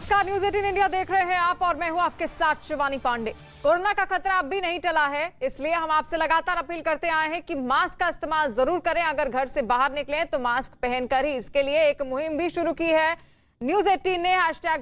नमस्कार, news 18 India देख रहे हैं आप और मैं हूं आपके साथ शिवानी पांडे। कोरोना का खतरा अब भी नहीं टला है, इसलिए हम आपसे लगातार अपील करते आए हैं कि मास्क का इस्तेमाल जरूर करें। अगर घर से बाहर निकलें तो मास्क पहनकर ही। इसके लिए एक मुहिम भी शुरू की है न्यूज 18 ने,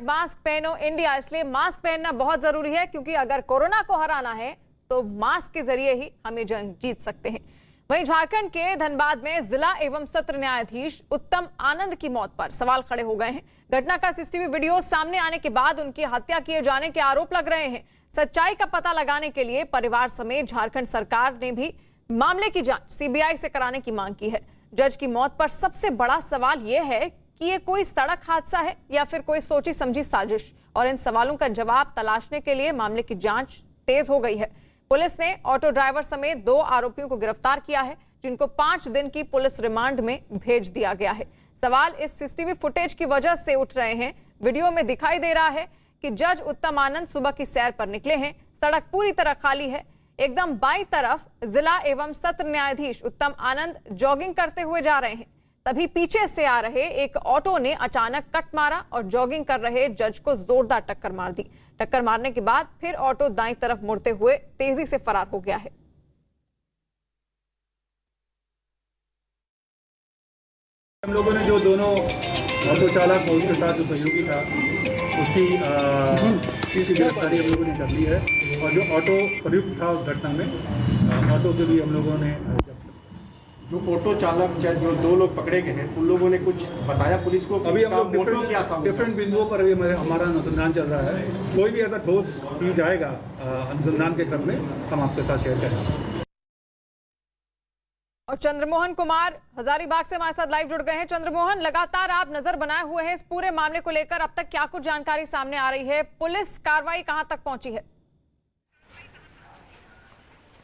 #मास्क पहनो इंडिया। इसलिए मास्क पहनना बहुत जरूरी है, क्योंकि अगर कोरोना को हराना है तो मास्क के जरिए ही हम ये जंग जीत सकते हैं। वहीं झारखंड के धनबाद में जिला एवं सत्र न्यायाधीश उत्तम आनंद की मौत पर सवाल खड़े हो गए हैं। घटना का सीसीटीवी वीडियो सामने आने के बाद उनकी हत्या किए जाने के आरोप लग रहे हैं। सच्चाई का पता लगाने के लिए परिवार समेत झारखंड सरकार ने भी मामले की जांच सीबीआई से कराने की मांग की है। जज की मौत पर सबसे बड़ा सवाल यह है कि ये कोई सड़क हादसा है या फिर कोई सोची समझी साजिश, और इन सवालों का जवाब तलाशने के लिए मामले की जांच तेज हो गई है। पुलिस ने ऑटो ड्राइवर समेत 2 आरोपियों को गिरफ्तार किया है, जिनको 5 दिन की पुलिस रिमांड में भेज दिया गया है। सवाल इस सीसीटीवी फुटेज की वजह से उठ रहे हैं। वीडियो में दिखाई दे रहा है कि जज उत्तम आनंद सुबह की सैर पर निकले हैं। सड़क पूरी तरह खाली है। एकदम बाईं तरफ जिला एवं सत्र न्यायाधीश उत्तम आनंद जॉगिंग करते हुए जा रहे हैं। तभी पीछे से आ रहे एक ऑटो ने अचानक कट मारा और जॉगिंग कर रहे जज को जोरदार टक्कर मार दी। टक्कर मारने के बाद फिर ऑटो दाईं तरफ मुड़ते हुए तेजी से फरार हो गया है। हम लोगों ने जो दोनों ऑटो चालक और उसके साथ जो सहयोगी था उसकी गिरफ्तारी हम लोगों ने कर ली है। और जो ऑटो प्रयुक्त था उस घटना में, ऑटो के भी हम लोगों ने जो ऑटो चालक जो 2 लोग पकड़े गए हैं उन लोगों ने कुछ बताया पुलिस को। अभी हम लोग डिफरेंट बिंदुओं पर अभी हमारा अनुसंधान चल रहा है। कोई भी ऐसा ठोस चीज आएगा अनुसंधान के क्रम में हम आपके साथ शेयर करेंगे। और चंद्रमोहन कुमार हजारीबाग से हमारे साथ लाइव जुड़ गए हैं। चंद्रमोहन, लगातार आप नजर बनाए हुए हैं इस पूरे मामले को लेकर, अब तक क्या कुछ जानकारी सामने आ रही है? पुलिस कार्रवाई कहां तक पहुंची है?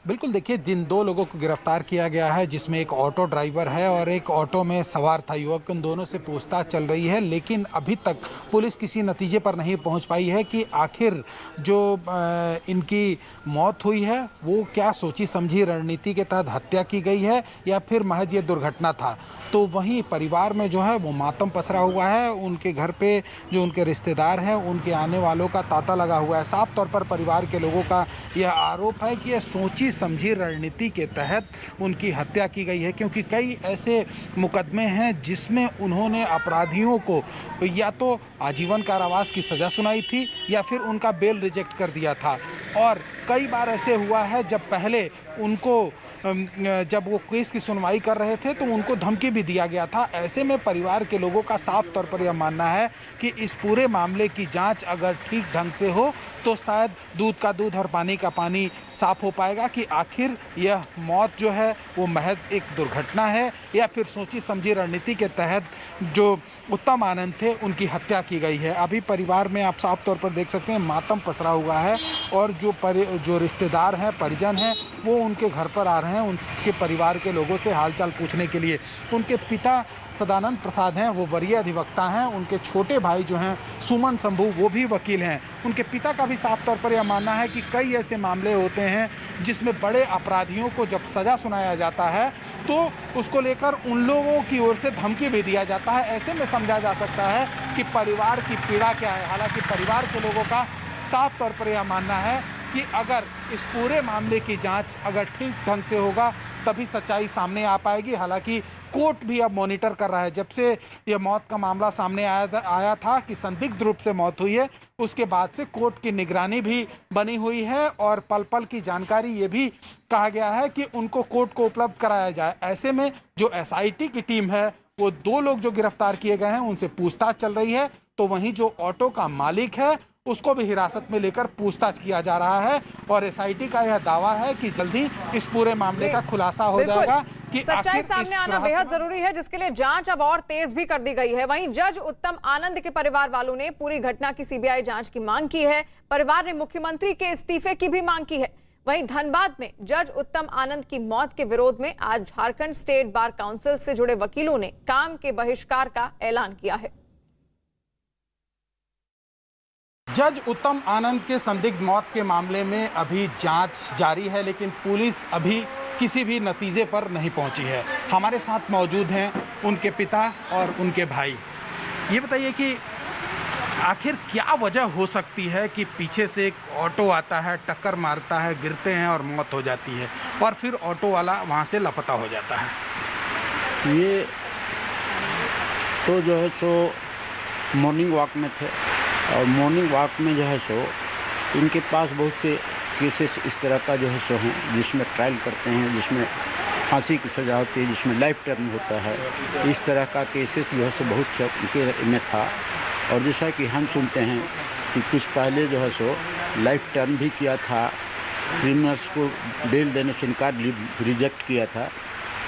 बिल्कुल, देखिए, जिन 2 लोगों को गिरफ्तार किया गया है, जिसमें एक ऑटो ड्राइवर है और एक ऑटो में सवार था युवक, उन दोनों से पूछताछ चल रही है। लेकिन अभी तक पुलिस किसी नतीजे पर नहीं पहुंच पाई है कि आखिर जो इनकी मौत हुई है वो क्या सोची समझी रणनीति के तहत हत्या की गई है या फिर महज ये दुर्घटना था। तो वहीं परिवार में जो है वो मातम पसरा हुआ है। उनके घर पे जो उनके रिश्तेदार हैं, उनके आने वालों का तांता लगा हुआ है। साफ तौर पर परिवार के लोगों का यह आरोप है कि यह सोची समझी रणनीति के तहत उनकी हत्या की गई है, क्योंकि कई ऐसे मुकदमे हैं जिसमें उन्होंने अपराधियों को या तो आजीवन कारावास की सज़ा सुनाई थी या फिर उनका बेल रिजेक्ट कर दिया था। और कई बार ऐसे हुआ है जब पहले उनको जब वो केस की सुनवाई कर रहे थे तो उनको धमकी भी दिया गया था। ऐसे में परिवार के लोगों का साफ तौर पर यह मानना है कि इस पूरे मामले की जांच अगर ठीक ढंग से हो तो शायद दूध का दूध और पानी का पानी साफ हो पाएगा कि आखिर यह मौत जो है वो महज एक दुर्घटना है या फिर सोची समझी रणनीति के तहत जो उत्तम आनंद थे उनकी हत्या की गई है। अभी परिवार में आप साफ तौर पर देख सकते हैं मातम पसरा हुआ है और जो रिश्तेदार हैं, परिजन हैं, वो उनके घर पर आ रहे हैं उनके परिवार के लोगों से हालचाल पूछने के लिए। उनके पिता सदानंद प्रसाद हैं, वो वरीय अधिवक्ता हैं। उनके छोटे भाई जो हैं सुमन शंभू, वो भी वकील हैं। उनके पिता का भी साफ तौर पर यह मानना है कि कई ऐसे मामले होते हैं जिसमें बड़े अपराधियों को जब सज़ा सुनाया जाता है तो उसको लेकर उन लोगों की ओर से धमकी भी दिया जाता है। ऐसे में समझा जा सकता है कि परिवार की पीड़ा क्या है। हालांकि परिवार के लोगों का साफ तौर पर यह मानना है कि अगर इस पूरे मामले की जांच अगर ठीक ढंग से होगा तभी सच्चाई सामने आ पाएगी। हालांकि कोर्ट भी अब मॉनिटर कर रहा है। जब से यह मौत का मामला सामने आया था कि संदिग्ध रूप से मौत हुई है, उसके बाद से कोर्ट की निगरानी भी बनी हुई है और पल पल की जानकारी ये भी कहा गया है कि उनको कोर्ट को उपलब्ध कराया जाए। ऐसे में जो SIT की टीम है, वो 2 लोग जो गिरफ्तार किए गए हैं उनसे पूछताछ चल रही है। तो वहीं जो ऑटो का मालिक है उसको भी हिरासत में लेकर पूछताछ किया जा रहा है और SIT का यह दावा है कि जल्दी इस पूरे मामले का खुलासा हो जाएगा कि सच्चाई सामने आना बेहद जरूरी है, जिसके लिए जांच अब और तेज भी कर दी गई है। वहीं जज उत्तम आनंद के परिवार वालों ने पूरी घटना की CBI जांच की मांग की है। परिवार ने मुख्यमंत्री के इस्तीफे की भी मांग की है। वहीं धनबाद में जज उत्तम आनंद की मौत के विरोध में आज झारखंड स्टेट बार काउंसिल से जुड़े वकीलों ने काम के बहिष्कार का ऐलान किया है। जज उत्तम आनंद के संदिग्ध मौत के मामले में अभी जांच जारी है, लेकिन पुलिस अभी किसी भी नतीजे पर नहीं पहुंची है। हमारे साथ मौजूद हैं उनके पिता और उनके भाई। ये बताइए कि आखिर क्या वजह हो सकती है कि पीछे से एक ऑटो आता है, टक्कर मारता है, गिरते हैं और मौत हो जाती है और फिर ऑटो वाला वहाँ से लापता हो जाता है? ये तो जो है सो मॉर्निंग वॉक में थे और मॉर्निंग वॉक में जो है सो इनके पास बहुत से केसेस इस तरह का जो है सो हैं जिसमें ट्रायल करते हैं, जिसमें फांसी की सज़ा होती है, जिसमें लाइफ टर्म होता है। इस तरह का केसेस जो है सो बहुत से उनके में था। और जैसा कि हम सुनते हैं कि कुछ पहले जो है सो लाइफ टर्म भी किया था, क्रिमिनल्स को बेल देने से इनकार रिजेक्ट किया था।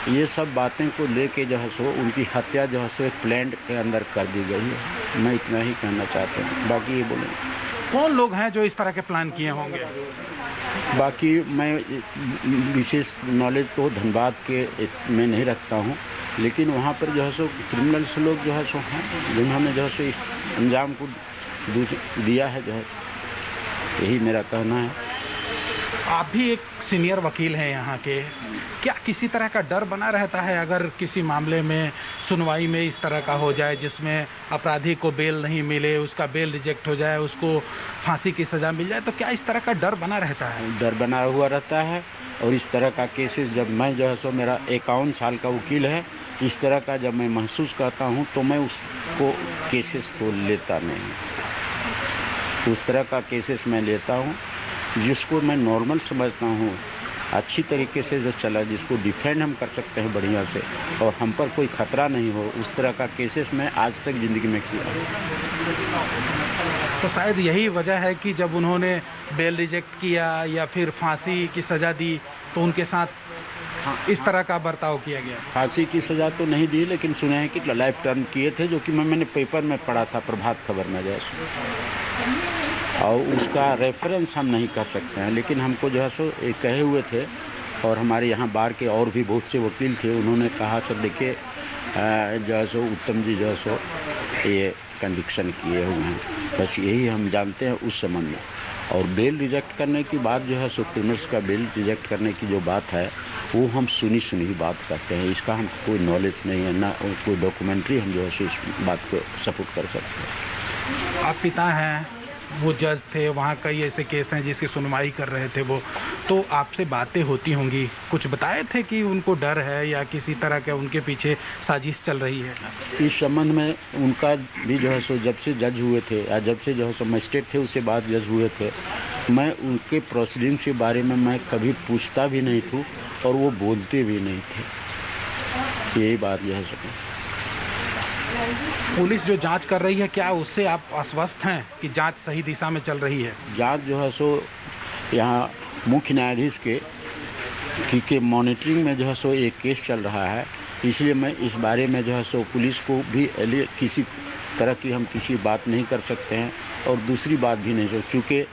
ये सब बातें को लेके जो है सो उनकी हत्या जो है सो एक प्लान के अंदर कर दी गई है। मैं इतना ही कहना चाहता हूँ, बाकी ये बोलें। कौन लोग हैं जो इस तरह के प्लान किए होंगे? बाकी मैं विशेष नॉलेज तो धनबाद के में नहीं रखता हूँ, लेकिन वहाँ पर जो है सो क्रिमिनल्स लोग जो है सो हैं जिन्होंने जो है सो इस अंजाम को दिया है, जो है यही मेरा कहना है। आप भी एक सीनियर वकील हैं यहाँ के, क्या किसी तरह का डर बना रहता है अगर किसी मामले में सुनवाई में इस तरह का हो जाए जिसमें अपराधी को बेल नहीं मिले, उसका बेल रिजेक्ट हो जाए, उसको फांसी की सज़ा मिल जाए, तो क्या इस तरह का डर बना रहता है? डर बना हुआ रहता है। और इस तरह का केसेस जब मैं जो है सो मेरा 51 साल का वकील है, इस तरह का जब मैं महसूस करता हूँ तो मैं उसको केसेस को लेता नहीं। उस तरह का केसेस मैं लेता हूँ जिसको मैं नॉर्मल समझता हूँ, अच्छी तरीके से जो चला, जिसको डिफेंड हम कर सकते हैं बढ़िया से और हम पर कोई खतरा नहीं हो, उस तरह का केसेस मैं आज तक ज़िंदगी में किया। तो शायद यही वजह है कि जब उन्होंने बेल रिजेक्ट किया या फिर फांसी की सज़ा दी तो उनके साथ इस तरह का बर्ताव किया गया। फांसी की सज़ा तो नहीं दी, लेकिन सुने हैं कि लाइफ टर्म किए थे, जो कि मैंने पेपर में पढ़ा था, प्रभात खबर में जैसे, और उसका रेफरेंस हम नहीं कर सकते हैं, लेकिन हमको जो है सो कहे हुए थे। और हमारे यहाँ बार के और भी बहुत से वकील थे, उन्होंने कहा सर देखिए जो है सो उत्तम जी जो है सो ये कन्विक्शन किए हुए हैं, बस यही हम जानते हैं उस संबंध में। और बेल रिजेक्ट करने की बात जो है सो क्रिमिनल्स का बेल रिजेक्ट करने की जो बात है वो हम सुनी ही बात करते हैं, इसका हमको कोई नॉलेज नहीं है, ना कोई डॉक्यूमेंट्री हम जो है सो इस बात को सपोर्ट कर सकते हैं। आप पिता हैं, वो जज थे, वहाँ कई ऐसे केस हैं जिसकी सुनवाई कर रहे थे वो, तो आपसे बातें होती होंगी, कुछ बताए थे कि उनको डर है या किसी तरह के उनके पीछे साजिश चल रही है? इस संबंध में उनका भी जो है सो जब से जज हुए थे या जब से जो है सो मजिस्ट्रेट थे उससे बाद जज हुए थे, मैं उनके प्रोसीडिंग्स के बारे में मैं कभी पूछता भी नहीं था और वो बोलते भी नहीं थे। यही बात जो है सो पुलिस जो जांच कर रही है, क्या उससे आप आश्वस्त हैं कि जांच सही दिशा में चल रही है? जांच जो है सो यहाँ मुख्य न्यायाधीश के मॉनिटरिंग में जो है सो एक केस चल रहा है, इसलिए मैं इस बारे में जो है सो पुलिस को भी किसी तरह की हम किसी बात नहीं कर सकते हैं और दूसरी बात भी नहीं, क्योंकि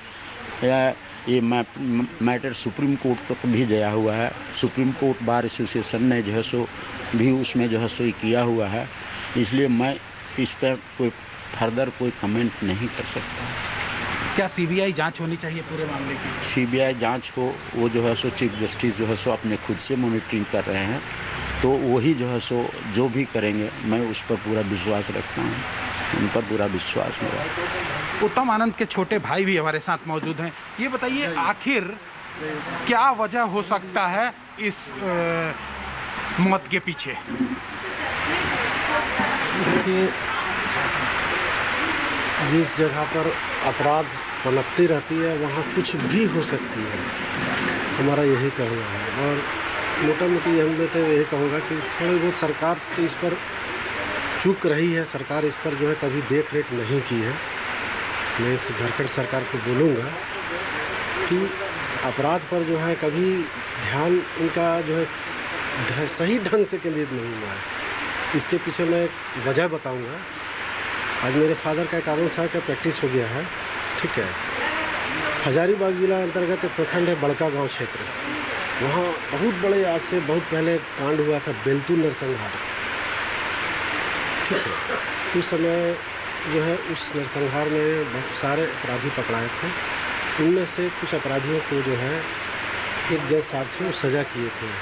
ये मैटर सुप्रीम कोर्ट तक भी गया हुआ है। सुप्रीम कोर्ट बार एसोसिएशन ने जो है सो भी उसमें जो है सो किया हुआ है, इसलिए मैं इस पर कोई फर्दर कोई कमेंट नहीं कर सकता। क्या सीबीआई जांच होनी चाहिए पूरे मामले की? सीबीआई जांच हो, वो जो है सो चीफ जस्टिस जो है सो अपने खुद से मॉनिटरिंग कर रहे हैं, तो वही जो है सो जो भी करेंगे मैं उस पर पूरा विश्वास रखता हूँ, उन पर पूरा विश्वास मेरा। उत्तम आनंद के छोटे भाई भी हमारे साथ मौजूद हैं, ये बताइए आखिर क्या वजह हो सकता है इस मौत के पीछे? देखिए, जिस जगह पर अपराध पनपती रहती है वहाँ कुछ भी हो सकती है, हमारा यही कहना है। और मोटा मोटी हम मैं तो यही कहूँगा कि थोड़ी बहुत सरकार तो इस पर चूक रही है, सरकार इस पर जो है कभी देख रेख नहीं की है। मैं इस झारखंड सरकार को बोलूँगा कि अपराध पर जो है कभी ध्यान इनका जो है सही ढंग से केंद्रित नहीं हुआ है। इसके पीछे मैं एक वजह बताऊंगा। आज मेरे फादर का 51 साल का प्रैक्टिस हो गया है, ठीक है। हजारीबाग जिला अंतर्गत एक प्रखंड है बड़का गांव क्षेत्र, वहाँ बहुत बड़े आज से बहुत पहले कांड हुआ था, बेलतू नरसंहार, ठीक है। उस समय जो है उस नरसंहार में बहुत सारे अपराधी पकड़ाए थे, उनमें से कुछ अपराधियों को जो है एक जज साहब थे वो सजा किए थे।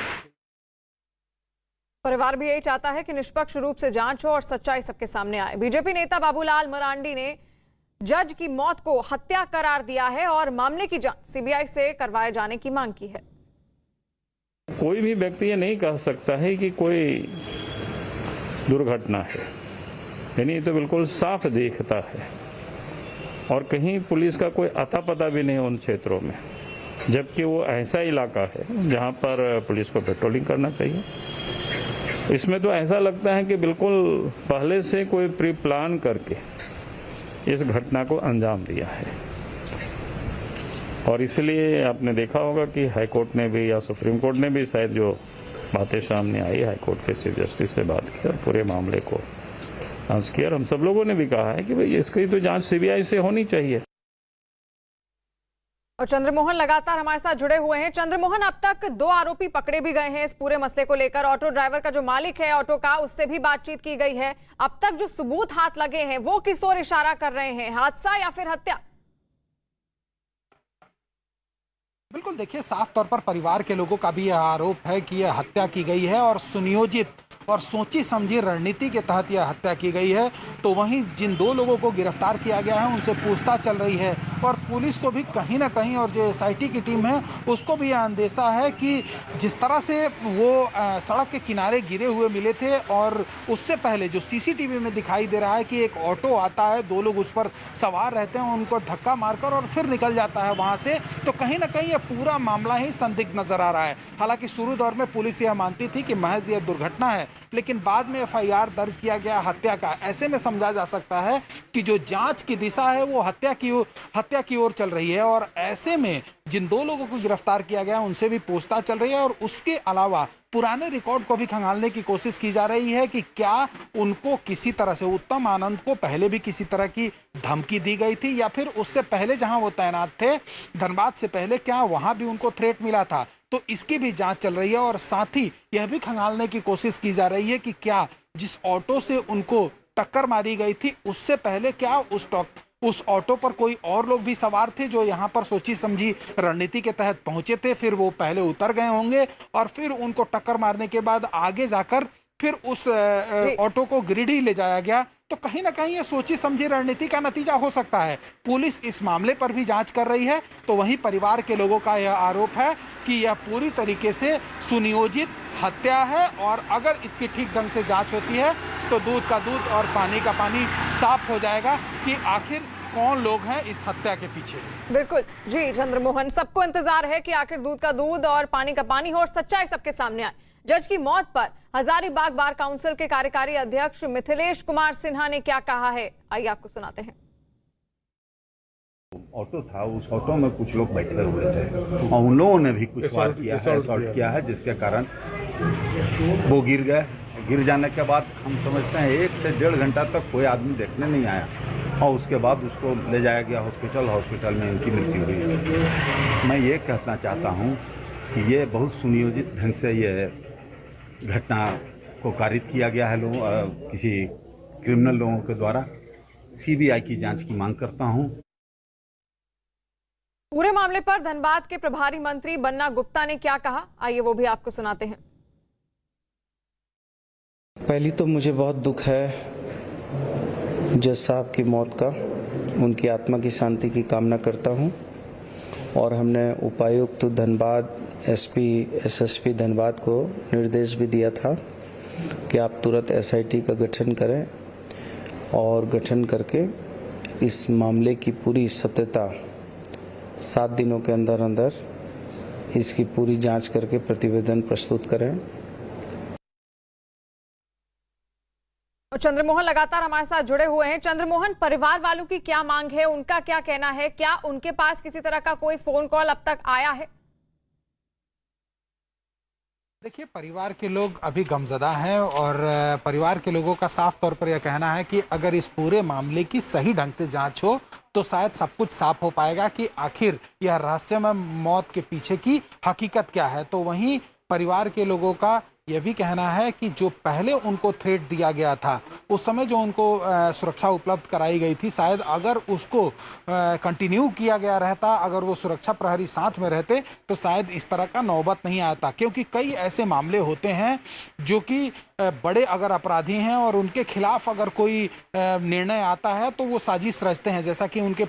परिवार भी यही चाहता है कि निष्पक्ष रूप से जांच हो और सच्चाई सबके सामने आए। बीजेपी नेता बाबूलाल मरांडी ने जज की मौत को हत्या करार दिया है और मामले की जांच सीबीआई से करवाए जाने की मांग की है। कोई भी व्यक्ति ये नहीं कह सकता है कि कोई दुर्घटना है, यानी तो बिल्कुल साफ दिखता है और कहीं पुलिस का कोई अता पता भी नहीं उन क्षेत्रों में, जबकि वो ऐसा इलाका है जहां पर पुलिस को पेट्रोलिंग करना चाहिए। इसमें तो ऐसा लगता है कि बिल्कुल पहले से कोई प्री प्लान करके इस घटना को अंजाम दिया है और इसलिए आपने देखा होगा कि हाई कोर्ट ने भी या सुप्रीम कोर्ट ने भी शायद जो बातें सामने आई, हाई कोर्ट के चीफ जस्टिस से बात की और पूरे मामले को जांच किया और हम सब लोगों ने भी कहा है कि भाई इसकी तो जांच सीबीआई से होनी चाहिए। और चंद्रमोहन लगातार हमारे साथ जुड़े हुए हैं। चंद्रमोहन, अब तक 2 आरोपी पकड़े भी गए हैं इस पूरे मसले को लेकर। ऑटो ड्राइवर का जो मालिक है ऑटो का, उससे भी बातचीत की गई है। अब तक जो सबूत हाथ लगे हैं वो किस ओर इशारा कर रहे हैं, हादसा या फिर हत्या? बिल्कुल, देखिए साफ तौर पर परिवार के लोगों का भी यह आरोप है कि यह हत्या की गई है और सुनियोजित और सोची समझी रणनीति के तहत यह हत्या की गई है। तो वहीं जिन 2 लोगों को गिरफ्तार किया गया है उनसे पूछताछ चल रही है और पुलिस को भी कहीं ना कहीं और जो एसआईटी की टीम है उसको भी यह अंदेशा है कि जिस तरह से वो सड़क के किनारे गिरे हुए मिले थे और उससे पहले जो सीसीटीवी में दिखाई दे रहा है कि एक ऑटो आता है, 2 लोग उस पर सवार रहते हैं, उनको धक्का मारकर और फिर निकल जाता है वहां से, तो कहीं ना कहीं यह पूरा मामला ही संदिग्ध नजर आ रहा है। हालांकि शुरू दौर में पुलिस यह मानती थी कि महज यह दुर्घटना है, लेकिन बाद में एफआईआर दर्ज किया गया हत्या का। ऐसे में समझा जा सकता है कि जो जांच की दिशा है वो हत्या की ओर चल रही है और ऐसे में जिन 2 लोगों को गिरफ्तार किया गया उनसे भी पूछताछ चल रही है और उसके अलावा पुराने रिकॉर्ड को भी खंगालने की कोशिश की जा रही है कि क्या उनको किसी तरह से, उत्तम आनंद को पहले भी किसी तरह की धमकी दी गई थी या फिर उससे पहले जहां वो तैनात थे धनबाद से पहले, क्या वहां भी उनको थ्रेट मिला था। तो इसकी भी जांच चल रही है और साथ ही यह भी खंगालने की कोशिश की जा रही है कि क्या जिस ऑटो से उनको टक्कर मारी गई थी उससे पहले क्या उस ऑटो पर कोई और लोग भी सवार थे जो यहाँ पर सोची समझी रणनीति के तहत पहुंचे थे, फिर वो पहले उतर गए होंगे और फिर उनको टक्कर मारने के बाद आगे जाकर फिर उस ऑटो को गिरिडीह ले जाया गया। तो कहीं ना कहीं ये सोची समझी रणनीति का नतीजा हो सकता है। पुलिस इस मामले पर भी जांच कर रही है। तो वहीं परिवार के लोगों का यह आरोप है कि यह पूरी तरीके से सुनियोजित हत्या है और अगर इसकी ठीक ढंग से जांच होती है तो दूध का दूध और पानी का पानी साफ हो जाएगा कि आखिर कौन लोग हैं इस हत्या के पीछे। बिल्कुल जी चंद्रमोहन, सबको इंतजार है कि आखिर दूध का दूध और पानी का पानी हो और सच्चाई सबके सामने आए। जज की मौत पर हजारीबाग बार काउंसिल के कार्यकारी अध्यक्ष मिथिलेश कुमार सिन्हा ने क्या कहा है, आइए आपको सुनाते हैं। ऑटो था, उस ऑटो में कुछ लोग बैठे हुए थे और उन लोगों ने भी कुछ वार किया है, असॉल्ट किया है, जिसके कारण वो गिर गए। गिर जाने के बाद हम समझते हैं 1 से 1.5 घंटा तक कोई आदमी देखने नहीं आया और उसके बाद उसको ले जाया गया हॉस्पिटल में उनकी मृत्यु हुई। मैं ये कहना चाहता हूँ कि ये बहुत सुनियोजित ढंग से ये घटना को कारित किया गया है किसी क्रिमिनल लोगों के द्वारा। सीबीआई की जांच की मांग करता हूँ। पूरे मामले पर धनबाद के प्रभारी मंत्री बन्ना गुप्ता ने क्या कहा, आइए वो भी आपको सुनाते हैं। पहली तो मुझे बहुत दुख है जज साहब की मौत का, उनकी आत्मा की शांति की कामना करता हूं और हमने उपायुक्त धनबाद, एसपी, एसएसपी धनबाद को निर्देश भी दिया था कि आप तुरंत एसआईटी का गठन करें और गठन करके इस मामले की पूरी सत्यता 7 दिनों के अंदर अंदर इसकी पूरी जांच करके प्रतिवेदन प्रस्तुत करें। चंद्रमोहन लगातार हमारे साथ जुड़े हुए हैं। चंद्रमोहन, परिवार वालों की क्या मांग है, उनका क्या कहना है, क्या उनके पास किसी तरह का कोई फोन कॉल अब तक आया है? देखिए, परिवार के लोग अभी गमजदा हैं और परिवार के लोगों का साफ तौर पर यह कहना है कि अगर इस पूरे मामले की सही ढंग से जांच हो तो शायद सब कुछ साफ हो पाएगा कि आखिर यह रहस्यमय मौत के पीछे की हकीकत क्या है। तो वहीं परिवार के लोगों का यह भी कहना है कि जो पहले उनको थ्रेट दिया गया था, उस समय जो उनको सुरक्षा उपलब्ध कराई गई थी, शायद अगर उसको कंटिन्यू किया गया रहता, अगर वो सुरक्षा प्रहरी साथ में रहते तो शायद इस तरह का नौबत नहीं आता। क्योंकि कई ऐसे मामले होते हैं जो कि बड़े अगर अपराधी हैं और उनके खिलाफ अगर कोई निर्णय आता है तो वो साजिश रचते हैं, जैसा कि उनके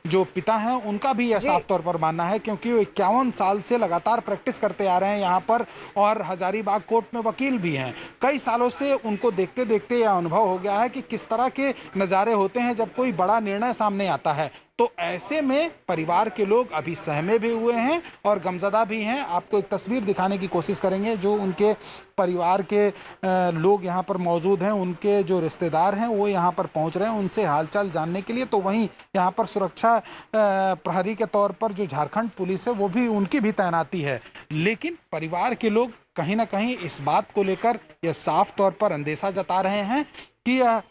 जो पिता हैं उनका भी यह साफ तौर पर मानना है, क्योंकि वो 51 साल से लगातार प्रैक्टिस करते आ रहे हैं यहाँ पर और हजारीबाग कोर्ट में वकील भी हैं। कई सालों से उनको देखते देखते यह अनुभव हो गया है कि किस तरह के नज़ारे होते हैं जब कोई बड़ा निर्णय सामने आता है। तो ऐसे में परिवार के लोग अभी सहमे भी हुए हैं और गमज़दा भी हैं। आपको एक तस्वीर दिखाने की कोशिश करेंगे जो उनके परिवार के लोग यहाँ पर मौजूद हैं, उनके जो रिश्तेदार हैं वो यहाँ पर पहुँच रहे हैं उनसे हालचाल जानने के लिए। तो वहीं यहाँ पर सुरक्षा प्रहरी के तौर पर जो झारखंड पुलिस है वो भी, उनकी भी तैनाती है। लेकिन परिवार के लोग कहीं ना कहीं इस बात को लेकर यह साफ तौर पर अंदेशा जता रहे हैं कि यह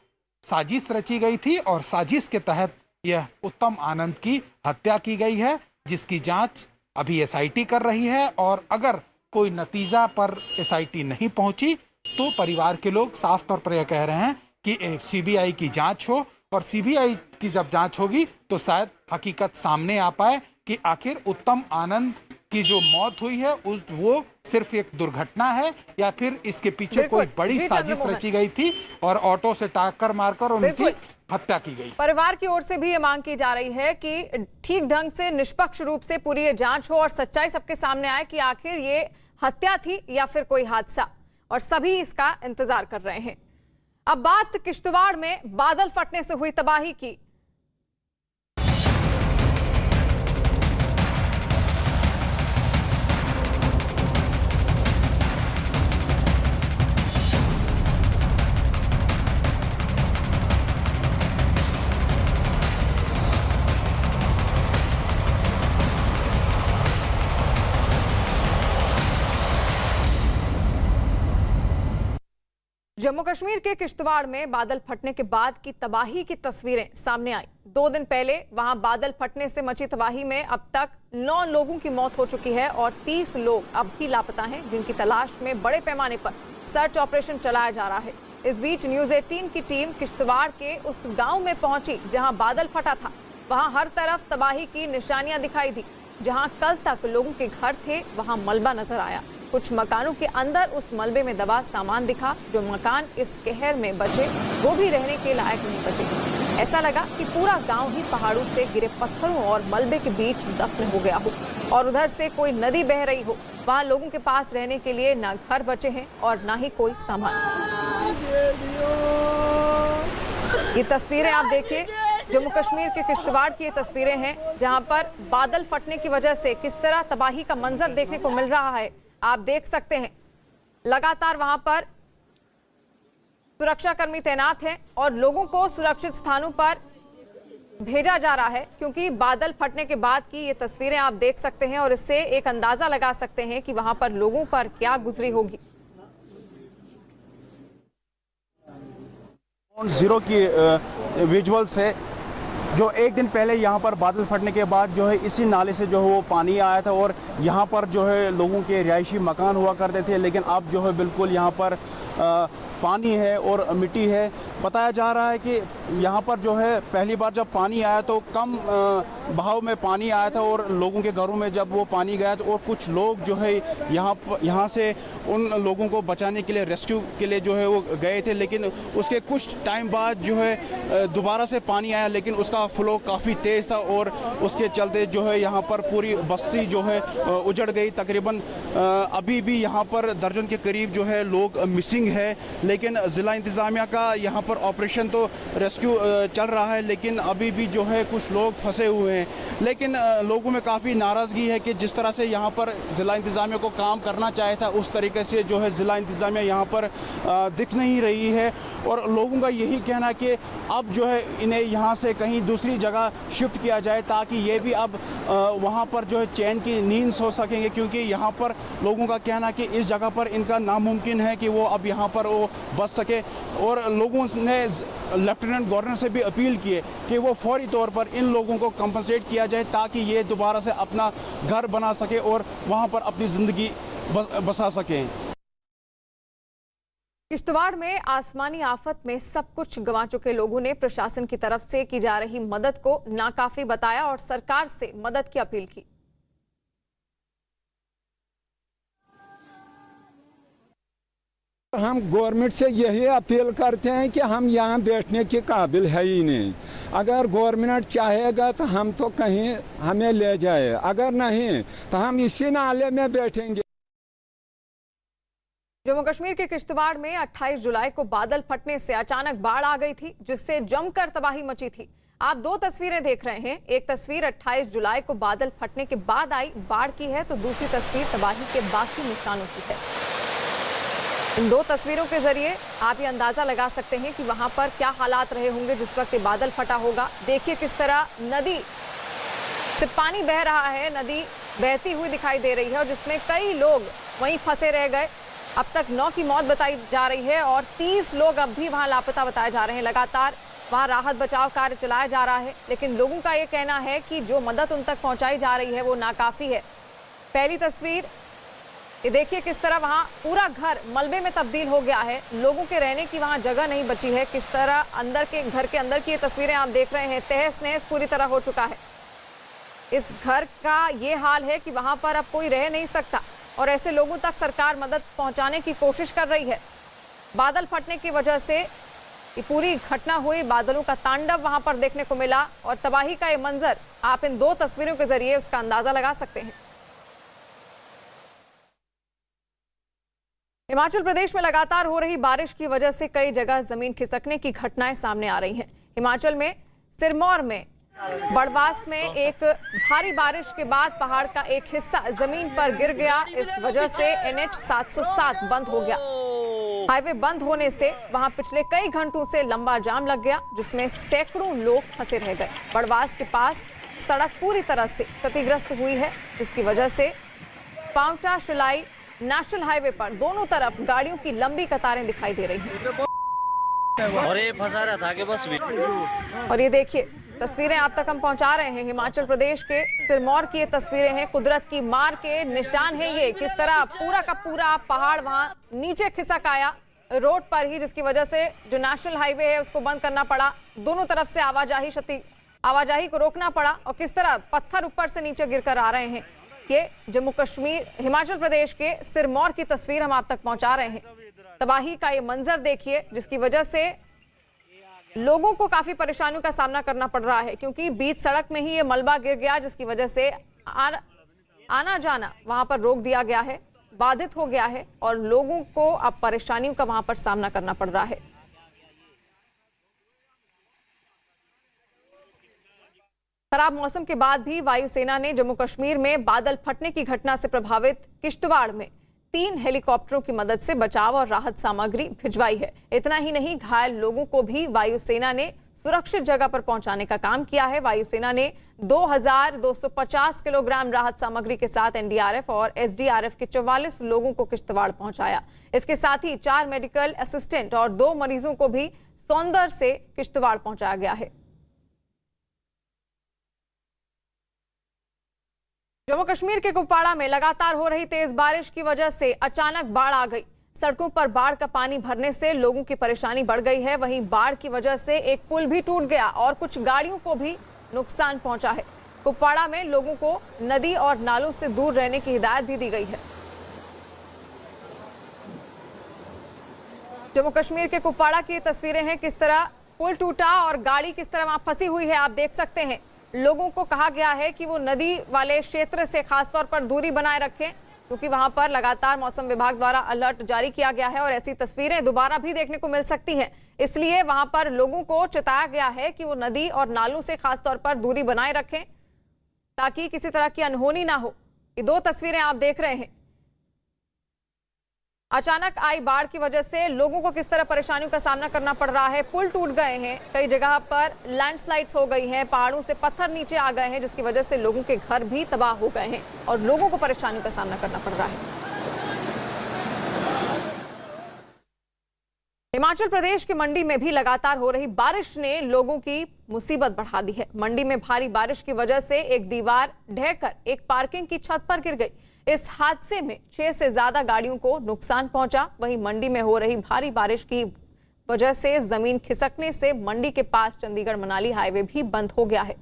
साजिश रची गई थी और साजिश के तहत यह उत्तम आनंद की हत्या की गई है, जिसकी जांच अभी एसआईटी कर रही है। और अगर कोई नतीजा पर एसआईटी नहीं पहुंची तो परिवार के लोग साफ तौर पर यह कह रहे हैं कि सीबीआई की जांच हो, और सीबीआई की जब जांच होगी तो शायद हकीकत सामने आ पाए कि आखिर उत्तम आनंद की जो मौत हुई है वो सिर्फ एक दुर्घटना है या फिर इसके पीछे कोई बड़ी साजिश रची गई थी और ऑटो से टक्कर मारकर उनकी हत्या की गई। परिवार की ओर से भी ये मांग की जा रही है कि ठीक ढंग से, निष्पक्ष रूप से पूरी ये जांच हो और सच्चाई सबके सामने आए कि आखिर ये हत्या थी या फिर कोई हादसा, और सभी इसका इंतजार कर रहे हैं। अब बात किश्तवाड़ में बादल फटने से हुई तबाही की। जम्मू कश्मीर के किश्तवाड़ में बादल फटने के बाद की तबाही की तस्वीरें सामने आई। 2 दिन पहले वहां बादल फटने से मची तबाही में अब तक 9 लोगों की मौत हो चुकी है और 30 लोग अब भी लापता हैं, जिनकी तलाश में बड़े पैमाने पर सर्च ऑपरेशन चलाया जा रहा है। इस बीच न्यूज 18 की टीम किश्तवाड़ के उस गांव में पहुंची जहां बादल फटा था। वहां हर तरफ तबाही की निशानियां दिखाई दी। जहां कल तक लोगों के घर थे वहां मलबा नजर आया। कुछ मकानों के अंदर उस मलबे में दबा सामान दिखा। जो मकान इस कहर में बचे वो भी रहने के लायक नहीं बचे। ऐसा लगा कि पूरा गांव ही पहाड़ों से गिरे पत्थरों और मलबे के बीच दफन हो गया हो और उधर से कोई नदी बह रही हो। वहां लोगों के पास रहने के लिए ना घर बचे हैं और ना ही कोई सामान। ये तस्वीरें आप देखिए, जम्मू कश्मीर के किश्तवाड़ की ये तस्वीरें हैं जहां पर बादल फटने की वजह से किस तरह तबाही का मंजर देखने को मिल रहा है। आप देख सकते हैं लगातार वहां पर सुरक्षाकर्मी तैनात हैं और लोगों को सुरक्षित स्थानों पर भेजा जा रहा है, क्योंकि बादल फटने के बाद की ये तस्वीरें आप देख सकते हैं और इससे एक अंदाजा लगा सकते हैं कि वहां पर लोगों पर क्या गुजरी होगी। जीरो की विजुअल से जो एक दिन पहले यहाँ पर बादल फटने के बाद जो है इसी नाले से जो है वो पानी आया था और यहाँ पर जो है लोगों के रिहायशी मकान हुआ करते थे, लेकिन अब जो है बिल्कुल यहाँ पर पानी है और मिट्टी है। बताया जा रहा है कि यहाँ पर जो है पहली बार जब पानी आया तो कम बहाव में पानी आया था और लोगों के घरों में जब वो पानी गया तो और कुछ लोग जो है यहाँ से उन लोगों को बचाने के लिए, रेस्क्यू के लिए जो है वो गए थे। लेकिन उसके कुछ टाइम बाद जो है दोबारा से पानी आया, लेकिन उसका फ्लो काफ़ी तेज़ था और उसके चलते जो है यहाँ पर पूरी बस्ती जो है उजड़ गई। तकरीबन अभी भी यहाँ पर दर्जन के करीब जो है लोग मिसिंग है, लेकिन ज़िला इंतज़ामिया का यहाँ पर ऑपरेशन तो रेस्क्यू चल रहा है, लेकिन अभी भी जो है कुछ लोग फंसे हुए हैं। लेकिन लोगों में काफ़ी नाराज़गी है कि जिस तरह से यहाँ पर ज़िला इंतज़ामिया को काम करना चाहिए था उस तरीके से जो है ज़िला इंतज़ामिया यहाँ पर दिख नहीं रही है। और लोगों का यही कहना है कि अब जो है इन्हें यहाँ से कहीं दूसरी जगह शिफ्ट किया जाए ताकि ये भी अब वहाँ पर जो है चैन की नींद सो सकेंगे, क्योंकि यहाँ पर लोगों का कहना है कि इस जगह पर इनका नामुमकिन है कि वो अब यहाँ पर वो बच सके। और लोगों ने लेफ्टिनेंट गवर्नर से भी अपील की है कि वो फौरी तौर पर इन लोगों को कंपनसेट किया जाए ताकि ये दोबारा से अपना घर बना सके और वहाँ पर अपनी ज़िंदगी बसा सकें। किश्तवाड़ में आसमानी आफत में सब कुछ गंवा चुके लोगों ने प्रशासन की तरफ से की जा रही मदद को नाकाफी बताया और सरकार से मदद की अपील की। हम गवर्नमेंट से यही अपील करते हैं कि हम यहाँ बैठने के काबिल है ही नहीं। अगर गवर्नमेंट चाहेगा तो हम तो कहीं हमें ले जाए, अगर नहीं तो हम इसी नाले में बैठेंगे। जम्मू कश्मीर के किश्तवाड़ में 28 जुलाई को बादल फटने से अचानक बाढ़ आ गई थी, जिससे जमकर तबाही मची थी। आप दो तस्वीरें देख रहे हैं। एक तस्वीर 28 जुलाई को बादल फटने के बाद आई बाढ़ की है, तो दूसरी तस्वीर तबाही के बाकी निशानों की है। इन दो तस्वीरों के जरिए आप ये अंदाजा लगा सकते हैं कि वहां पर क्या हालात रहे होंगे जिस वक्त ये बादल फटा होगा। देखिए किस तरह नदी से पानी बह रहा है, नदी बहती हुई दिखाई दे रही है और जिसमें कई लोग वहीं फंसे रह गए। अब तक 9 की मौत बताई जा रही है और 30 लोग अब भी वहां लापता बताए जा रहे हैं। लगातार वहां राहत बचाव कार्य चलाया जा रहा है, लेकिन लोगों का ये कहना है कि जो मदद उन तक पहुंचाई जा रही है वो नाकाफी है। पहली तस्वीर ये देखिए किस तरह वहां पूरा घर मलबे में तब्दील हो गया है, लोगों के रहने की वहां जगह नहीं बची है। किस तरह अंदर के घर के अंदर की ये तस्वीरें आप देख रहे हैं, तहस नहस पूरी तरह हो चुका है। इस घर का ये हाल है कि वहां पर अब कोई रह नहीं सकता और ऐसे लोगों तक सरकार मदद पहुंचाने की कोशिश कर रही है। बादल फटने की वजह से ये पूरी घटना हुई, बादलों का तांडव वहां पर देखने को मिला और तबाही का ये मंजर आप इन दो तस्वीरों के जरिए उसका अंदाजा लगा सकते हैं। हिमाचल प्रदेश में लगातार हो रही बारिश की वजह से कई जगह जमीन खिसकने की घटनाएं सामने आ रही हैं। हिमाचल में सिरमौर में बड़वास में एक भारी बारिश के बाद पहाड़ का एक हिस्सा जमीन पर गिर गया। इस वजह से NH 707 बंद हो गया। हाईवे बंद होने से वहां पिछले कई घंटों से लंबा जाम लग गया, जिसमें सैकड़ों लोग फंसे रह गए। बड़वास के पास सड़क पूरी तरह से क्षतिग्रस्त हुई है, जिसकी वजह से पांवटा शिलाई नेशनल हाईवे पर दोनों तरफ गाड़ियों की लंबी कतारें दिखाई दे रही हैं। और ये फंसा रहा था कि बस भी। और ये देखिए तस्वीरें आप तक हम पहुंचा रहे हैं। हिमाचल प्रदेश के सिरमौर की ये तस्वीरें हैं, कुदरत की मार के निशान है ये। किस तरह पूरा का पूरा पहाड़ वहां नीचे खिसक आया रोड पर ही, जिसकी वजह से जो नेशनल हाईवे है उसको बंद करना पड़ा। दोनों तरफ से आवाजाही को रोकना पड़ा और किस तरह पत्थर ऊपर से नीचे गिरकर आ रहे हैं। ये जम्मू कश्मीर हिमाचल प्रदेश के सिरमौर की तस्वीर हम आप तक पहुंचा रहे हैं। तबाही का ये मंजर देखिए, जिसकी वजह से लोगों को काफी परेशानियों का सामना करना पड़ रहा है, क्योंकि बीच सड़क में ही ये मलबा गिर गया, जिसकी वजह से आना जाना वहां पर रोक दिया गया है, बाधित हो गया है और लोगों को अब परेशानियों का वहां पर सामना करना पड़ रहा है। खराब मौसम के बाद भी वायुसेना ने जम्मू कश्मीर में बादल फटने की घटना से प्रभावित किश्तवाड़ में 3 हेलीकॉप्टरों की मदद से बचाव और राहत सामग्री भिजवाई है। इतना ही नहीं, घायल लोगों को भी वायुसेना ने सुरक्षित जगह पर पहुंचाने का काम किया है। वायुसेना ने 2250 किलोग्राम राहत सामग्री के साथ NDRF और SDRF के 44 लोगों को किश्तवाड़ पहुंचाया। इसके साथ ही 4 मेडिकल असिस्टेंट और 2 मरीजों को भी सौंदर से किश्तवाड़ पहुंचाया गया है। जम्मू कश्मीर के कुपवाड़ा में लगातार हो रही तेज बारिश की वजह से अचानक बाढ़ आ गई। सड़कों पर बाढ़ का पानी भरने से लोगों की परेशानी बढ़ गई है। वहीं बाढ़ की वजह से एक पुल भी टूट गया और कुछ गाड़ियों को भी नुकसान पहुंचा है। कुपवाड़ा में लोगों को नदी और नालों से दूर रहने की हिदायत भी दी गई है। जम्मू कश्मीर के कुपवाड़ा की तस्वीरें हैं, किस तरह पुल टूटा और गाड़ी किस तरह वहां फंसी हुई है आप देख सकते हैं। लोगों को कहा गया है कि वो नदी वाले क्षेत्र से खासतौर पर दूरी बनाए रखें, क्योंकि वहां पर लगातार मौसम विभाग द्वारा अलर्ट जारी किया गया है और ऐसी तस्वीरें दोबारा भी देखने को मिल सकती हैं। इसलिए वहां पर लोगों को चेताया गया है कि वो नदी और नालों से खासतौर पर दूरी बनाए रखें, ताकि किसी तरह की अनहोनी ना हो। ये 2 तस्वीरें आप देख रहे हैं। अचानक आई बाढ़ की वजह से लोगों को किस तरह परेशानियों का सामना करना पड़ रहा है। पुल टूट गए हैं, कई जगह पर लैंडस्लाइड्स हो गई हैं, पहाड़ों से पत्थर नीचे आ गए हैं, जिसकी वजह से लोगों के घर भी तबाह हो गए हैं और लोगों को परेशानियों का सामना करना पड़ रहा है। हिमाचल प्रदेश के मंडी में भी लगातार हो रही बारिश ने लोगों की मुसीबत बढ़ा दी है। मंडी में भारी बारिश की वजह से एक दीवार ढहकर एक पार्किंग की छत पर गिर गई। इस हादसे में 6 से ज्यादा गाड़ियों को नुकसान पहुंचा। वहीं मंडी में हो रही भारी बारिश की वजह से जमीन खिसकने से मंडी के पास चंडीगढ़ मनाली हाईवे भी बंद हो गया है।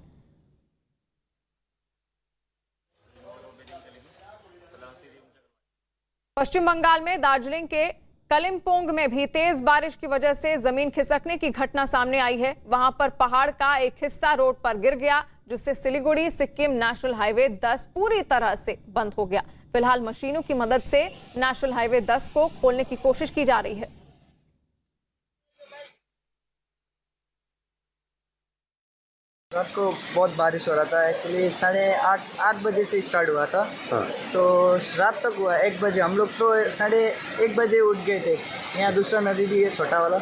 पश्चिम बंगाल में दार्जिलिंग के कलिम्पोंग में भी तेज बारिश की वजह से जमीन खिसकने की घटना सामने आई है। वहां पर पहाड़ का एक हिस्सा रोड पर गिर गया, जिससे सिलीगुड़ी सिक्किम नेशनल हाईवे 10 पूरी तरह से बंद हो गया। फिलहाल मशीनों की मदद से नेशनल हाईवे 10 को खोलने की कोशिश की जा रही है। रात को बहुत बारिश हो रहा था। एक्चुअली 8:30 बजे से स्टार्ट हुआ था। तो रात तक हुआ 1 बजे। हम लोग तो 1:30 बजे उठ गए थे। यहाँ दूसरा नदी भी है छोटा वाला,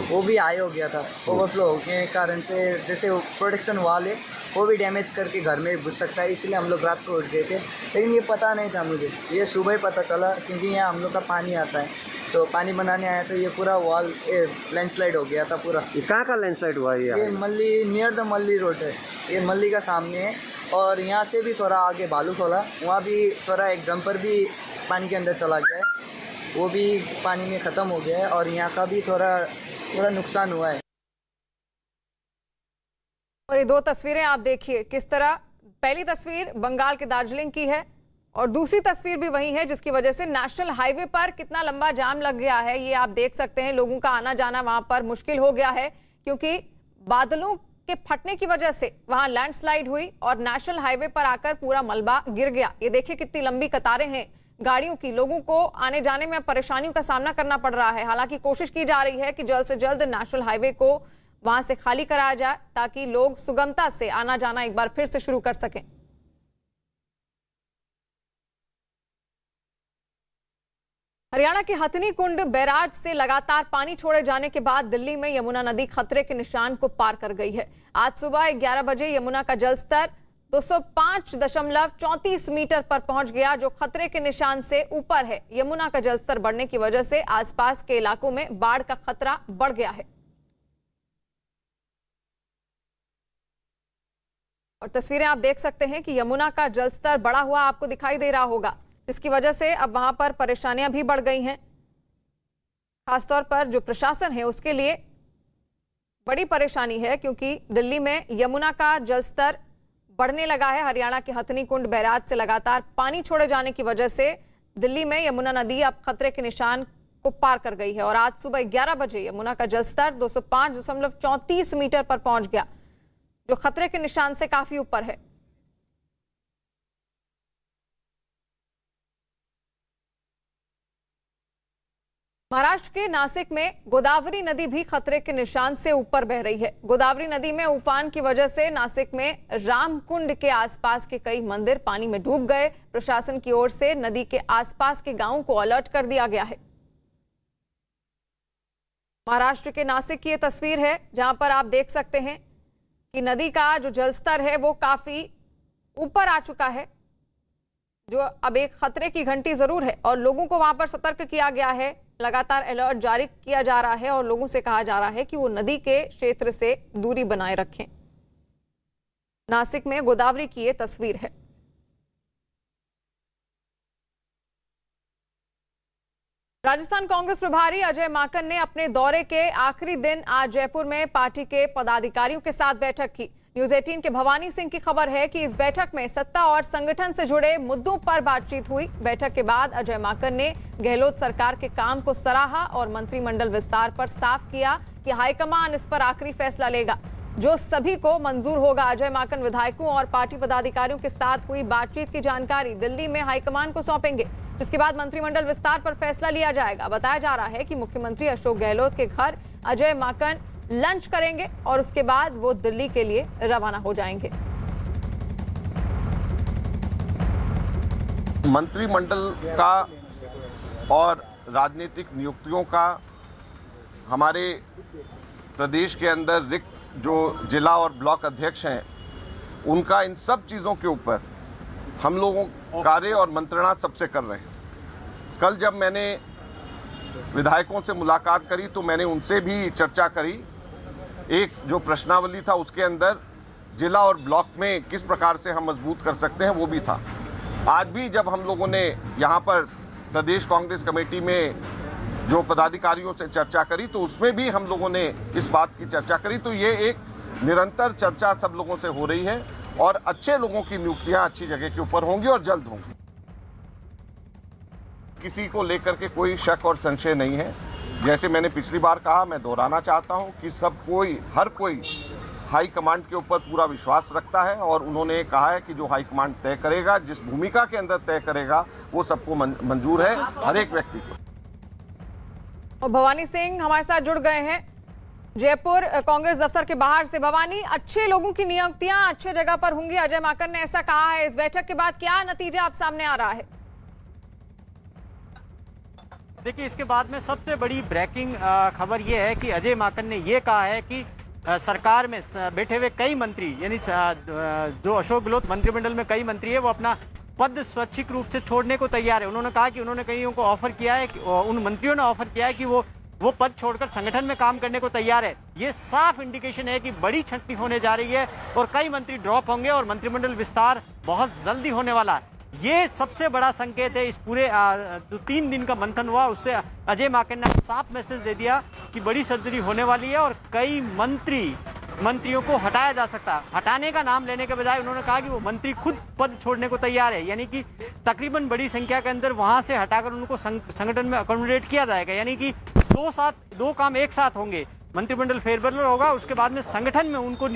वो भी हाई हो गया था। ओवरफ्लो होने के कारण से जैसे प्रोटेक्शन वॉल है वो भी डैमेज करके घर में घुस सकता है, इसलिए हम लोग रात को उठ गए थे। लेकिन ये पता नहीं था मुझे, ये सुबह ही पता चला, क्योंकि यहाँ हम लोग का पानी आता है। तो पानी बनाने आया तो ये पूरा वॉल लैंडस्लाइड हो गया था पूरा। ये कहाँ का लैंडस्लाइड हुआ है? ये मल्ली नियर द मल्ली रोड है, ये मल्ली का सामने है। और यहाँ से भी थोड़ा आगे बालू खोला, वहाँ भी थोड़ा एक डंपर भी पानी के अंदर चला गया है, वो भी पानी में ख़त्म हो गया है। और यहाँ का भी थोड़ा नुकसान हुआ है। और ये 2 तस्वीरें आप देखिए किस तरह, पहली तस्वीर बंगाल के दार्जिलिंग की है और दूसरी तस्वीर भी वही है, जिसकी वजह से नेशनल हाईवे पर कितना लंबा जाम लग गया है ये आप देख सकते हैं। लोगों का आना जाना वहां पर मुश्किल हो गया है, क्योंकि बादलों के फटने की वजह से वहां लैंडस्लाइड हुई और नेशनल हाईवे पर आकर पूरा मलबा गिर गया। ये देखिए कितनी लंबी कतारें हैं गाड़ियों की। लोगों को आने जाने में परेशानियों का सामना करना पड़ रहा है। हालांकि कोशिश की जा रही है कि जल्द से जल्द नेशनल हाईवे को वहां से खाली कराया जाए, ताकि लोग सुगमता से आना जाना एक बार फिर से शुरू कर सकें। हरियाणा के हथनी कुंड बैराज से लगातार पानी छोड़े जाने के बाद दिल्ली में यमुना नदी खतरे के निशान को पार कर गई है। आज सुबह 11 बजे यमुना का जलस्तर 205.34 मीटर पर पहुंच गया, जो खतरे के निशान से ऊपर है। यमुना का जलस्तर बढ़ने की वजह से आसपास के इलाकों में बाढ़ का खतरा बढ़ गया है। और तस्वीरें आप देख सकते हैं कि यमुना का जलस्तर बढ़ा हुआ आपको दिखाई दे रहा होगा, जिसकी वजह से अब वहां पर परेशानियां भी बढ़ गई हैं। खासतौर पर जो प्रशासन है उसके लिए बड़ी परेशानी है, क्योंकि दिल्ली में यमुना का जलस्तर बढ़ने लगा है। हरियाणा के हथनी कुंड बैराज से लगातार पानी छोड़े जाने की वजह से दिल्ली में यमुना नदी अब खतरे के निशान को पार कर गई है। और आज सुबह 11 बजे यमुना का जलस्तर 205.34 मीटर पर पहुंच गया, जो खतरे के निशान से काफी ऊपर है। महाराष्ट्र के नासिक में गोदावरी नदी भी खतरे के निशान से ऊपर बह रही है। गोदावरी नदी में उफान की वजह से नासिक में रामकुंड के आसपास के कई मंदिर पानी में डूब गए। प्रशासन की ओर से नदी के आसपास के गांवों को अलर्ट कर दिया गया है। महाराष्ट्र के नासिक की यह तस्वीर है, जहां पर आप देख सकते हैं कि नदी का जो जलस्तर है वो काफी ऊपर आ चुका है, जो अब एक खतरे की घंटी जरूर है और लोगों को वहां पर सतर्क किया गया है। लगातार अलर्ट जारी किया जा रहा है और लोगों से कहा जा रहा है कि वो नदी के क्षेत्र से दूरी बनाए रखें। नासिक में गोदावरी की ये तस्वीर है। राजस्थान कांग्रेस प्रभारी अजय माकन ने अपने दौरे के आखिरी दिन आज जयपुर में पार्टी के पदाधिकारियों के साथ बैठक की। न्यूज 18 के भवानी सिंह की खबर है कि इस बैठक में सत्ता और संगठन से जुड़े मुद्दों पर बातचीत हुई। बैठक के बाद अजय माकन ने गहलोत सरकार के काम को सराहा और मंत्रिमंडल विस्तार पर साफ किया कि हाईकमान इस पर आखिरी फैसला लेगा, जो सभी को मंजूर होगा। अजय माकन विधायकों और पार्टी पदाधिकारियों के साथ हुई बातचीत की जानकारी दिल्ली में हाईकमान को सौंपेंगे, जिसके बाद मंत्रिमंडल विस्तार पर फैसला लिया जाएगा। बताया जा रहा है कि मुख्यमंत्री अशोक गहलोत के घर अजय माकन लंच करेंगे और उसके बाद वो दिल्ली के लिए रवाना हो जाएंगे। मंत्रिमंडल का और राजनीतिक नियुक्तियों का हमारे प्रदेश के अंदर रिक्त जो जिला और ब्लॉक अध्यक्ष हैं, उनका इन सब चीज़ों के ऊपर हम लोगों कार्य और मंत्रणा सबसे कर रहे हैं। कल जब मैंने विधायकों से मुलाकात करी तो मैंने उनसे भी चर्चा करी। एक जो प्रश्नावली था उसके अंदर जिला और ब्लॉक में किस प्रकार से हम मजबूत कर सकते हैं वो भी था। आज भी जब हम लोगों ने यहाँ पर प्रदेश कांग्रेस कमेटी में जो पदाधिकारियों से चर्चा करी तो उसमें भी हम लोगों ने इस बात की चर्चा करी। तो ये एक निरंतर चर्चा सब लोगों से हो रही है और अच्छे लोगों की नियुक्तियां अच्छी जगह के ऊपर होंगी और जल्द होंगी। किसी को लेकर के कोई शक और संशय नहीं है। जैसे मैंने पिछली बार कहा, मैं दोहराना चाहता हूं कि हर कोई हाई कमांड के ऊपर पूरा विश्वास रखता है और उन्होंने कहा है कि जो हाई कमांड तय करेगा, जिस भूमिका के अंदर तय करेगा, वो सबको मंजूर है, हर एक व्यक्ति को। और भवानी सिंह हमारे साथ जुड़ गए हैं जयपुर कांग्रेस दफ्तर के बाहर से। भवानी, अच्छे लोगों की नियुक्तियां अच्छे जगह पर होंगी, अजय माकन ने ऐसा कहा है। इस बैठक के बाद क्या नतीजा आप सामने आ रहा है? देखिए, इसके बाद में सबसे बड़ी ब्रेकिंग खबर यह है कि अजय माकन ने यह कहा है कि सरकार में बैठे हुए कई मंत्री, यानी जो अशोक गहलोत मंत्रिमंडल में कई मंत्री है, वो अपना पद स्वैच्छिक रूप से छोड़ने को तैयार है। उन्होंने कहा कि उन्होंने कईयों को ऑफर किया है, उन मंत्रियों ने ऑफर किया है कि वो पद छोड़कर संगठन में काम करने को तैयार है। ये साफ इंडिकेशन है कि बड़ी छंटनी होने जा रही है और कई मंत्री ड्रॉप होंगे और मंत्रिमंडल विस्तार बहुत जल्दी होने वाला है। ये सबसे बड़ा संकेत है। इस पूरे जो 3 दिन का मंथन हुआ उससे अजय माकन ने साफ मैसेज दे दिया कि बड़ी सर्जरी होने वाली है और कई मंत्रियों को हटाया जा सकता है। हटाने का नाम लेने के बजाय उन्होंने कहा कि वो मंत्री खुद पद छोड़ने को तैयार है, यानी कि तकरीबन बड़ी संख्या के अंदर वहां से हटाकर उनको संगठन में अकोमोडेट किया जाएगा। यानी कि दो काम एक साथ होंगे। मंत्रिमंडल फेरबदल होगा, उसके बाद में संगठन में उनको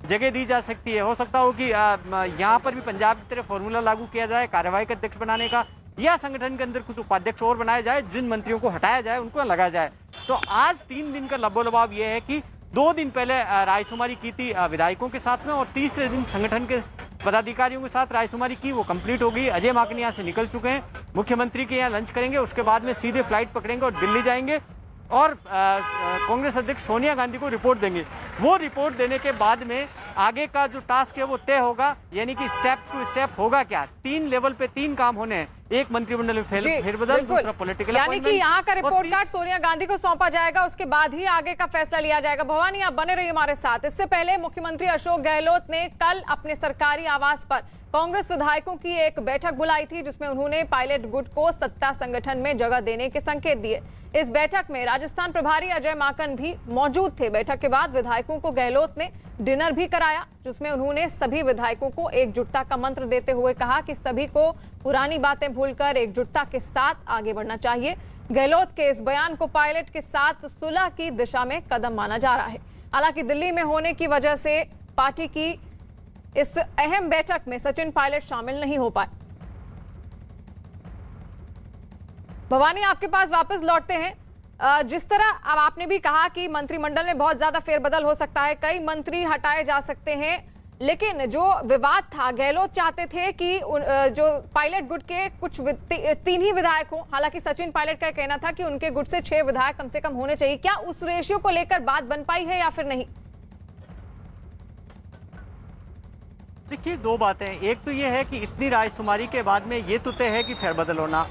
जगह दी जा सकती है। हो सकता हो कि यहाँ पर भी पंजाब की तरह फॉर्मूला लागू किया जाए कार्यवाही अध्यक्ष बनाने का, या संगठन के अंदर कुछ उपाध्यक्ष और बनाया जाए, जिन मंत्रियों को हटाया जाए उनको लगाया जाए। तो आज 3 दिन का लबोलबाव यह है कि 2 दिन पहले रायशुमारी की थी विधायकों के साथ में और तीसरे दिन संगठन के पदाधिकारियों के साथ रायशुमारी की, वो कंप्लीट हो गई। अजय माकन यहाँ से निकल चुके हैं, मुख्यमंत्री के यहाँ लंच करेंगे, उसके बाद में सीधे फ्लाइट पकड़ेंगे और दिल्ली जाएंगे और कांग्रेस अध्यक्ष सोनिया गांधी को रिपोर्ट देंगे। वो रिपोर्ट देने के बाद में आगे का जो टास्क है वो तय होगा, यानी कि स्टेप टू स्टेप होगा क्या। 3 लेवल पे 3 काम होने हैं, एक मंत्रिमंडल में फेरबदल, दूसरा पॉलिटिकल, यानी कि यहाँ का रिपोर्ट कार्ड सोनिया गांधी को सौंपा जाएगा, उसके बाद ही आगे का फैसला लिया जाएगा। भवानी, आप बने रहिए हमारे साथ। इससे पहले मुख्यमंत्री अशोक गहलोत ने कल अपने सरकारी आवास पर कांग्रेस विधायकों की एक बैठक बुलाई थी, जिसमें उन्होंने पायलट गुट को सत्ता संगठन में जगह देने के संकेत दिए। इस बैठक में राजस्थान प्रभारी अजय माकन भी मौजूद थे। बैठक के बाद विधायकों को गहलोत ने डिनर भी कराया, जिसमें उन्होंने सभी विधायकों को एकजुटता का मंत्र देते हुए कहा कि सभी को पुरानी बातें भूलकर एकजुटता के साथ आगे बढ़ना चाहिए। गहलोत के इस बयान को पायलट के साथ सुलह की दिशा में कदम माना जा रहा है। हालांकि दिल्ली में होने की वजह से पार्टी की इस अहम बैठक में सचिन पायलट शामिल नहीं हो पाए। भवानी, आपके पास वापस लौटते हैं। जिस तरह अब आपने भी कहा कि मंत्रिमंडल में बहुत ज्यादा फेरबदल हो सकता है, कई मंत्री हटाए जा सकते हैं, लेकिन जो विवाद था, गहलोत चाहते थे कि जो पायलट गुट के कुछ 3 ही विधायक हों। हालांकि सचिन पायलट का कहना था कि उनके गुट से 6 विधायक कम से कम होने चाहिए। क्या उस रेशियो को लेकर बात बन पाई है या फिर नहीं? देखिए, 2 बातें। एक तो ये है कि इतनी रायशुमारी के बाद में ये तो तय है कि फेरबदल होना।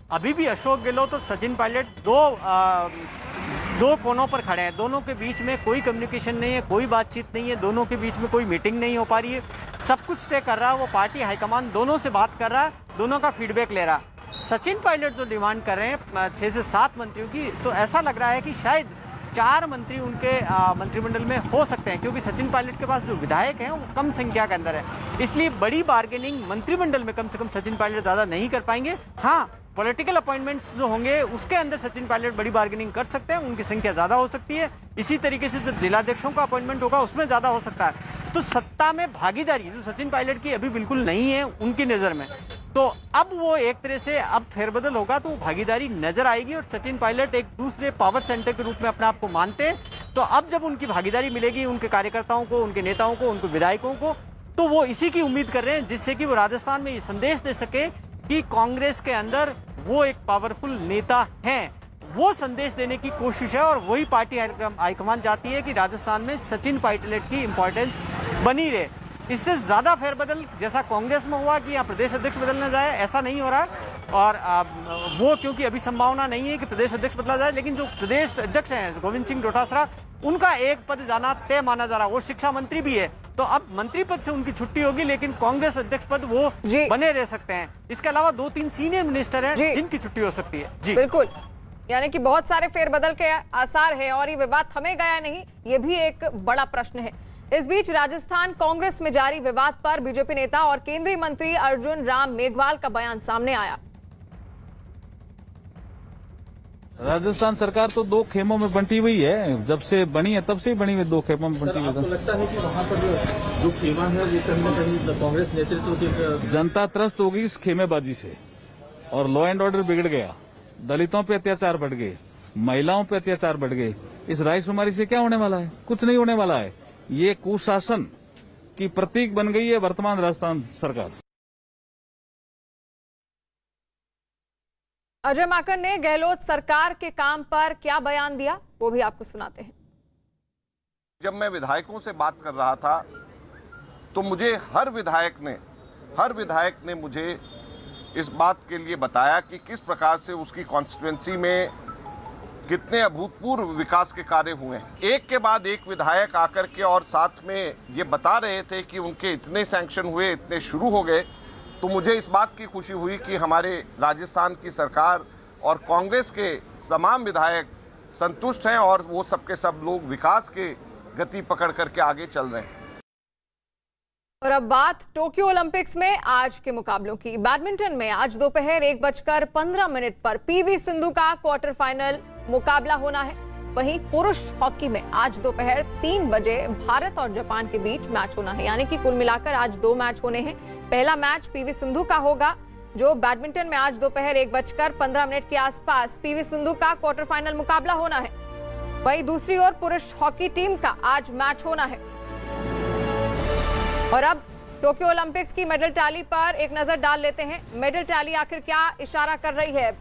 अभी भी अशोक गहलोत और सचिन पायलट दो कोनों पर खड़े हैं। दोनों के बीच में कोई कम्युनिकेशन नहीं है, कोई बातचीत नहीं है, दोनों के बीच में कोई मीटिंग नहीं हो पा रही है। सब कुछ तय कर रहा है वो पार्टी हाईकमान, दोनों से बात कर रहा है, दोनों का फीडबैक ले रहा है। सचिन पायलट जो डिमांड कर रहे हैं 6 से 7 मंत्रियों की, तो ऐसा लग रहा है कि शायद 4 मंत्री उनके मंत्रिमंडल में हो सकते हैं, क्योंकि सचिन पायलट के पास जो विधायक हैं वो कम संख्या के अंदर है। इसलिए बड़ी बार्गेनिंग मंत्रिमंडल में कम से कम सचिन पायलट ज़्यादा नहीं कर पाएंगे। हाँ, पॉलिटिकल अपॉइंटमेंट्स जो होंगे उसके अंदर सचिन पायलट बड़ी बार्गेनिंग कर सकते हैं, उनकी संख्या ज़्यादा हो सकती है। इसी तरीके से जो जिलाध्यक्षों का अपॉइंटमेंट होगा उसमें ज़्यादा हो सकता है। तो सत्ता में भागीदारी जो सचिन पायलट की अभी बिल्कुल नहीं है उनकी नज़र में, तो अब वो एक तरह से अब फेरबदल होगा तो वो भागीदारी नजर आएगी और सचिन पायलट एक दूसरे पावर सेंटर के रूप में अपने आप को मानते हैं। तो अब जब उनकी भागीदारी मिलेगी उनके कार्यकर्ताओं को, उनके नेताओं को, उनके विधायकों को, तो वो इसी की उम्मीद कर रहे हैं, जिससे कि वो राजस्थान में ये संदेश दे सके कि कांग्रेस के अंदर वो एक पावरफुल नेता हैं। वो संदेश देने की कोशिश है और वही पार्टी हाईकमान चाहती है कि राजस्थान में सचिन पायलट की इंपॉर्टेंस बनी रहे। इससे ज़्यादा फेरबदल जैसा कांग्रेस में हुआ कि यहाँ प्रदेश अध्यक्ष बदलना जाए, ऐसा नहीं हो रहा है। और वो क्योंकि अभी संभावना नहीं है कि प्रदेश अध्यक्ष बदला जाए, लेकिन जो प्रदेश अध्यक्ष हैं गोविंद सिंह डोटासरा, उनका एक पद जाना तय माना जा रहा है। वो शिक्षा मंत्री भी है, तो अब मंत्री पद से उनकी छुट्टी होगी, लेकिन कांग्रेस अध्यक्ष पद वो बने रह सकते हैं। इसके अलावा 2-3 सीनियर मिनिस्टर हैं जिनकी छुट्टी हो सकती है। जी बिल्कुल, यानी कि बहुत सारे फेरबदल के आसार हैं और ये विवाद थमे गया नहीं, ये भी एक बड़ा प्रश्न है। इस बीच राजस्थान कांग्रेस में जारी विवाद पर बीजेपी नेता और केंद्रीय मंत्री अर्जुन राम मेघवाल का बयान सामने आया। राजस्थान सरकार तो 2 खेमों में बंटी हुई है, जब से बनी है तब से ही बनी हुई 2 खेमों में बंटी हुई है। आपको लगता है कि वहाँ पर जो खेमा है वो कहीं न कहीं कांग्रेस नेतृत्व की जनता त्रस्त होगी इस खेमेबाजी से, और लॉ एंड ऑर्डर बिगड़ गया, दलितों पे अत्याचार बढ़ गए, महिलाओं पे अत्याचार बढ़ गए। इस रायशुमारी से क्या होने वाला है? कुछ नहीं होने वाला है। ये कुशासन की प्रतीक बन गई है वर्तमान राजस्थान सरकार। अजय माकन ने गहलोत सरकार के काम पर क्या बयान दिया, वो भी आपको सुनाते हैं। जब मैं विधायकों से बात कर रहा था तो मुझे हर विधायक ने मुझे इस बात के लिए बताया कि किस प्रकार से उसकी कॉन्स्टिट्यूएंसी में कितने अभूतपूर्व विकास के कार्य हुए हैं। एक के बाद एक विधायक आकर के और साथ में ये बता रहे थे कि उनके इतने सैंक्शन हुए, इतने शुरू हो गए, तो मुझे इस बात की खुशी हुई कि हमारे राजस्थान की सरकार और कांग्रेस के तमाम विधायक संतुष्ट हैं और वो सबके सब लोग विकास के गति पकड़ करके आगे चल रहे हैं। और अब बात टोक्यो ओलंपिक्स में आज के मुकाबलों की। बैडमिंटन में आज दोपहर 1:15 पर पीवी सिंधु का क्वार्टर फाइनल मुकाबला होना है। वहीं पुरुष हॉकी में आज दोपहर 3 बजे भारत और जापान के बीच मैच होना है, यानी कि कुल मिलाकर आज 2 मैच होने हैं। पहला मैच पीवी सिंधु का होगा, जो बैडमिंटन में आज दोपहर 1:15 के आसपास पीवी सिंधु का क्वार्टर फाइनल मुकाबला होना है। वहीं दूसरी ओर पुरुष हॉकी टीम का आज मैच होना है। और अब टोक्यो ओलंपिक्स की मेडल टैली पर एक नजर डाल लेते हैं। मेडल टैली आखिर क्या इशारा कर रही है?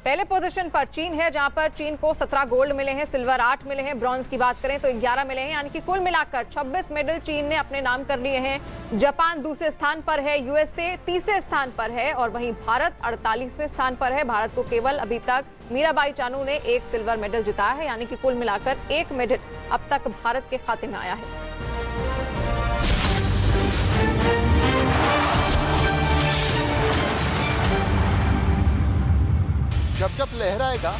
पहले पोजीशन पर चीन है, जहां पर चीन को 17 गोल्ड मिले हैं, सिल्वर 8 मिले हैं, ब्रॉन्ज की बात करें तो 11 मिले हैं, यानी कि कुल मिलाकर 26 मेडल चीन ने अपने नाम कर लिए हैं। जापान दूसरे स्थान पर है, यूएसए तीसरे स्थान पर है और वहीं भारत 48वें स्थान पर है। भारत को केवल अभी तक मीराबाई चानू ने 1 सिल्वर मेडल जिताया है, यानी कि कुल मिलाकर 1 मेडल अब तक भारत के खाते में आया है। जब जब लहराएगा